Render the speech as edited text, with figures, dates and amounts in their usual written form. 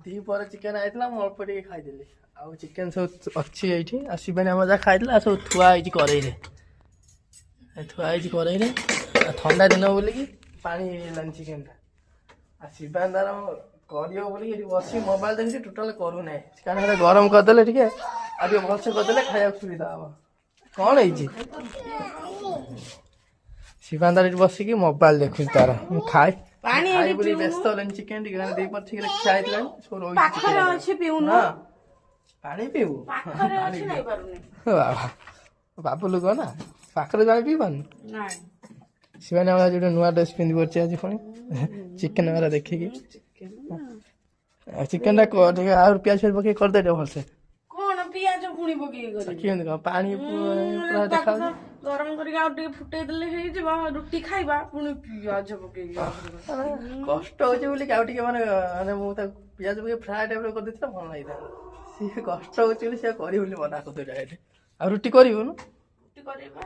ଦିପହରେ ଚିକେନ ଆଇଥିଲା ମୁଁ ଅଳ୍ପ ଟିକେ ଖାଇଦେଲି ଆଉ ଚିକେନ ସବୁ ଅଛି ଏଇଠି ଆଉ ଶିବାନୀ ଆମର ଯାହା ଖାଇଥିଲା ସବୁ ଥୁଆ ହେଇଛି କରେଇରେ ଥଣ୍ଡା ଦିନ ବୋଲିକି ପାଣି ହେଇଗଲାନି ଚିକେନଟା ଆଉ ଶିବାନୀ ତାର କରିବ ବୋଲିକି ଏଠି ବସି ମୋବାଇଲ ଦେଖୁଛି ଟୋଟାଲ କରୁନାହିଁ କାରଣ ସେଟା ଗରମ କରିଦେଲେ ଟିକେ ଆଉ ଟିକେ ଭଲସେ କରିଦେଲେ ଖାଇବାକୁ ସୁବିଧା ହବ କଣ ହେଇଛି ଶିବାନୀ ତାର ଏଠି ବସିକି ମୋବାଇଲ ଦେଖୁଛି ତାର ମୁଁ ଖାଇ ବୋଲି ବ୍ୟସ୍ତ ହେଲେନି ଚିକେନ ଟିକେ ଦେଇପାର ଠିକ ଖିଆ ହେଇଥିଲାଣି ସବୁ ରହିଛି ପାଣି ପିଇବୁ ବାବୁଲୁ କହ ନା ପାଖରେ ଜଣେ ପିଇବାନି ଶିବାନୀ ଆମର ଆଜି ଗୋଟେ ନୂଆ ଡ୍ରେସ୍ ପିନ୍ଧି ପଡିଛି ଆଜି ପୁଣି ଚିକେନ ବାଲା ଦେଖିକି ଚିକେନ ଟା ଟିକେ ଆଉ ପିଆଜ ଫିଆଜ ପକେଇ କରିଦେ ଟିକେ ଭଲସେ କଣ ପିଆଜ ପୁଣି ପକେଇ କେମିତି କଣ ପାଣି ଗରମ କରିକି ଆଉ ଟିକେ ଫୁଟେଇ ଦେଲେ ହେଇଯିବ ରୁଟି ଖାଇବା ପୁଣି ପିଆଜ ପକେଇକି କଷ୍ଟ ହଉଛି ବୋଲି ଆଉ ଟିକେ ମାନେ ମୁଁ ତାକୁ ପିଆଜ ପକେଇ ଫ୍ରାଏ ଟାଇପର କରିଦେଇଥିଲେ ଭଲ ଲାଗିଥାନ୍ତା ସିଏ କଷ୍ଟ ହଉଛି ବୋଲି ସିଏ କରିବି ବୋଲି ମନା କରିଦେଲା ଏଠି ଆଉ ରୁଟି କରିବୁନୁ ରୁଟି କରିବା